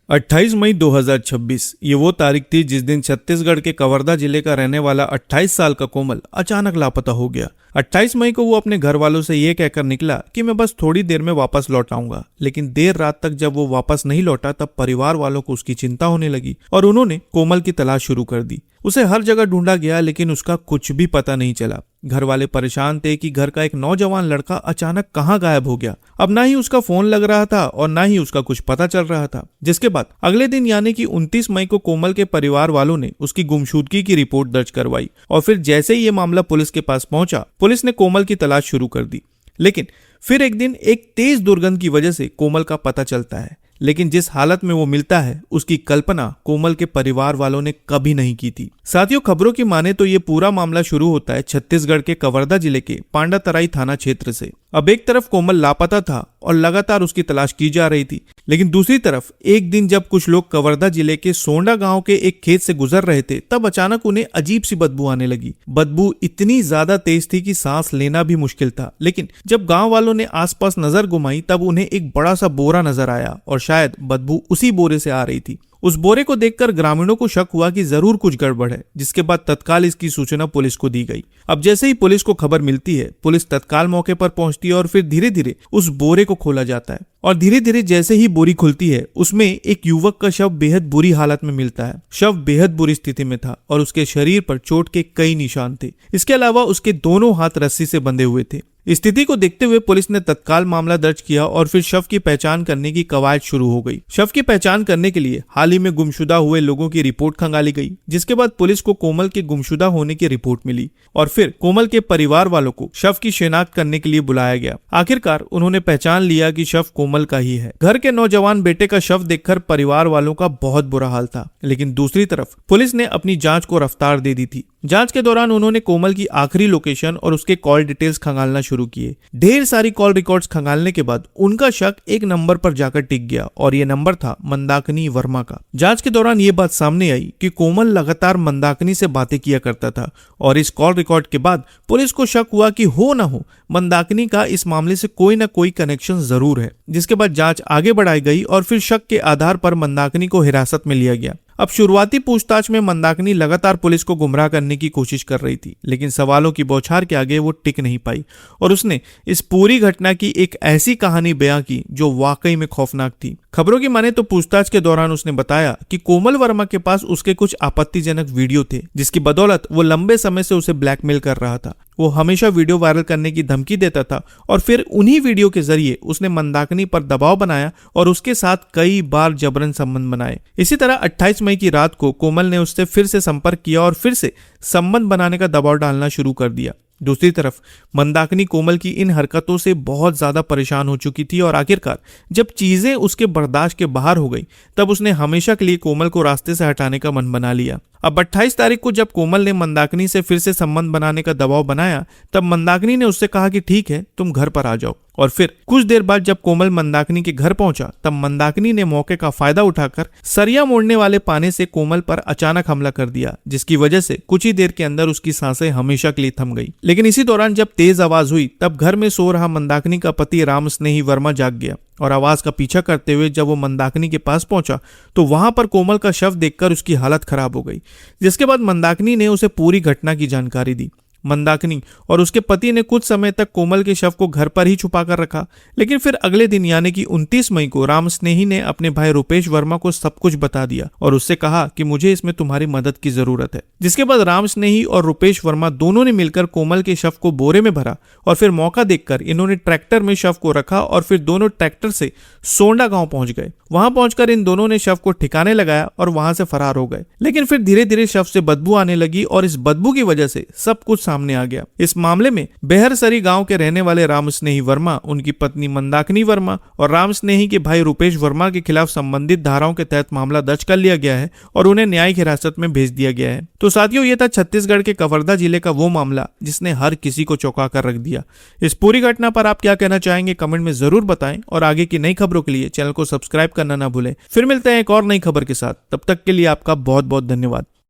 28 मई 2026 ये वो तारीख थी जिस दिन छत्तीसगढ़ के कवर्धा जिले का रहने वाला 28 साल का कोमल अचानक लापता हो गया। 28 मई को वो अपने घर वालों से ये कहकर निकला कि मैं बस थोड़ी देर में वापस लौट आऊंगा, लेकिन देर रात तक जब वो वापस नहीं लौटा तब परिवार वालों को उसकी चिंता होने लगी और उन्होंने कोमल की तलाश शुरू कर दी। उसे हर जगह ढूंढा गया लेकिन उसका कुछ भी पता नहीं चला। घर वाले परेशान थे कि घर का एक नौजवान लड़का अचानक कहां गायब हो गया। अब ना ही उसका फोन लग रहा था और ना ही उसका कुछ पता चल रहा था। जिसके बाद अगले दिन यानी कि 29 मई को कोमल के परिवार वालों ने उसकी गुमशुदगी की रिपोर्ट दर्ज करवाई और फिर जैसे ही ये मामला पुलिस के पास पहुंचा, पुलिस ने कोमल की तलाश शुरू कर दी। लेकिन फिर एक दिन एक तेज दुर्गंध की वजह से कोमल का पता चलता है, लेकिन जिस हालत में वो मिलता है उसकी कल्पना कोमल के परिवार वालों ने कभी नहीं की थी। साथियों, खबरों की माने तो ये पूरा मामला शुरू होता है छत्तीसगढ़ के कवर्धा जिले के पांडातराई थाना क्षेत्र से। अब एक तरफ कोमल लापता था और लगातार उसकी तलाश की जा रही थी, लेकिन दूसरी तरफ एक दिन जब कुछ लोग कवर्धा जिले के सोंडा गांव के एक खेत से गुजर रहे थे, तब अचानक उन्हें अजीब सी बदबू आने लगी। बदबू इतनी ज्यादा तेज थी कि सांस लेना भी मुश्किल था। लेकिन जब गांव वालों ने आसपास नजर घुमाई तब उन्हें एक बड़ा सा बोरा नजर आया और शायद बदबू उसी बोरे से आ रही थी। उस बोरे को देखकर ग्रामीणों को शक हुआ कि जरूर कुछ गड़बड़ है, जिसके बाद तत्काल इसकी सूचना पुलिस को दी गई। अब जैसे ही पुलिस को खबर मिलती है, पुलिस तत्काल मौके पर पहुंचती है और फिर धीरे धीरे उस बोरे को खोला जाता है और धीरे धीरे जैसे ही बोरी खुलती है, उसमें एक युवक का शव बेहद बुरी हालत में मिलता है। शव बेहद बुरी स्थिति में था और उसके शरीर पर चोट के कई निशान थे। इसके अलावा उसके दोनों हाथ रस्सी से बंधे हुए थे। स्थिति को देखते हुए पुलिस ने तत्काल मामला दर्ज किया और फिर शव की पहचान करने की कवायद शुरू हो गई। शव की पहचान करने के लिए हाल ही में गुमशुदा हुए लोगों की रिपोर्ट खंगाली गई, जिसके बाद पुलिस को कोमल के गुमशुदा होने की रिपोर्ट मिली और फिर कोमल के परिवार वालों को शव की शिनाख्त करने के लिए बुलाया गया। आखिरकार उन्होंने पहचान लिया कि शव कोमल का ही है। घर के नौजवान बेटे का शव देखकर परिवार वालों का बहुत बुरा हाल था, लेकिन दूसरी तरफ पुलिस ने अपनी जांच को रफ्तार दे दी थी। जांच के दौरान उन्होंने कोमल की आखिरी लोकेशन और उसके कॉल डिटेल्स खंगालना शुरू किए। ढेर सारी कॉल रिकॉर्ड्स खंगालने के बाद उनका शक एक नंबर पर जाकर टिक गया और ये नंबर था मंदाकिनी वर्मा का। जांच के दौरान ये बात सामने आई कि कोमल लगातार मंदाकिनी से बातें किया करता था और इस कॉल रिकॉर्ड के बाद पुलिस को शक हुआ कि हो ना हो मंदाकिनी का इस मामले से कोई ना कोई कनेक्शन जरूर है। जिसके बाद जांच आगे बढ़ाई गई और फिर शक के आधार पर मंदाकिनी को हिरासत में लिया गया। अब शुरुआती पूछताछ में मंदाकिनी लगातार पुलिस को गुमराह करने की कोशिश कर रही थी, लेकिन सवालों की बौछार के आगे वो टिक नहीं पाई और उसने इस पूरी घटना की एक ऐसी कहानी बयां की जो वाकई में खौफनाक थी। खबरों की माने तो पूछताछ के दौरान उसने बताया कि कोमल वर्मा के पास उसके कुछ आपत्तिजनक वीडियो थे, जिसकी बदौलत वो लंबे समय से उसे ब्लैकमेल कर रहा था। वो हमेशा वीडियो वायरल करने की धमकी देता था और फिर उन्हीं वीडियो के जरिए उसने मंदाकिनी पर दबाव बनाया और उसके साथ कई बार जबरन संबंध बनाए। इसी तरह 28 मई की रात को कोमल ने उससे फिर से संपर्क किया और फिर से संबंध बनाने का दबाव डालना शुरू कर दिया। दूसरी तरफ मंदाकिनी कोमल की इन हरकतों से बहुत ज्यादा परेशान हो चुकी थी और आखिरकार जब चीजें उसके बर्दाश्त के बाहर हो गई तब उसने हमेशा के लिए कोमल को रास्ते से हटाने का मन बना लिया। अब 28 तारीख को जब कोमल ने मंदाकिनी से फिर से संबंध बनाने का दबाव बनाया, तब मंदाकिनी ने उससे कहा कि ठीक है, तुम घर पर आ जाओ। और फिर कुछ देर बाद जब कोमल मंदाकिनी के घर पहुंचा, तब मंदाकिनी ने मौके का फायदा उठाकर सरिया मोड़ने वाले पाने से कोमल पर अचानक हमला कर दिया, जिसकी वजह से कुछ ही देर के अंदर उसकी सांसें हमेशा के लिए थम गई। लेकिन इसी दौरान जब तेज आवाज हुई, तब घर में सो रहा मंदाकिनी का पति राम स्नेही वर्मा जाग गया और आवाज का पीछा करते हुए जब वो मंदाकिनी के पास पहुंचा तो वहां पर कोमल का शव देखकर उसकी हालत खराब हो गई। जिसके बाद मंदाकिनी ने उसे पूरी घटना की जानकारी दी। मंदाकिनी और उसके पति ने कुछ समय तक कोमल के शव को घर पर ही छुपा कर रखा, लेकिन फिर अगले दिन यानी कि 29 मई को राम स्नेही ने अपने भाई रुपेश वर्मा को सब कुछ बता दिया और उससे कहा कि मुझे इसमें तुम्हारी मदद की जरूरत है। जिसके बाद राम स्नेही और रुपेश वर्मा दोनों ने मिलकर कोमल के शव को बोरे में भरा और फिर मौका देखकर इन्होंने ट्रैक्टर में शव को रखा और फिर दोनों ट्रैक्टर से सोंडा गांव पहुंच गए। वहां पहुंचकर इन दोनों ने शव को ठिकाने लगाया और वहां से फरार हो गए। लेकिन फिर धीरे धीरे शव से बदबू आने लगी और इस बदबू की वजह से सब कुछ सामने आ गया। इस मामले में बेहरसरी गांव के रहने वाले राम स्नेही वर्मा, उनकी पत्नी मंदाकिनी वर्मा और राम स्नेही के भाई रुपेश वर्मा के खिलाफ संबंधित धाराओं के तहत मामला दर्ज कर लिया गया है और उन्हें न्यायिक हिरासत में भेज दिया गया है। तो साथियों, ये था छत्तीसगढ़ के कवर्धा जिले का वो मामला जिसने हर किसी को चौंका कर रख दिया। इस पूरी घटना पर आप क्या कहना चाहेंगे कमेंट में जरूर बताएं और आगे की नई खबरों के लिए चैनल को सब्सक्राइब करना ना भूलें। फिर मिलते हैं एक और नई खबर के साथ, तब तक के लिए आपका बहुत बहुत धन्यवाद।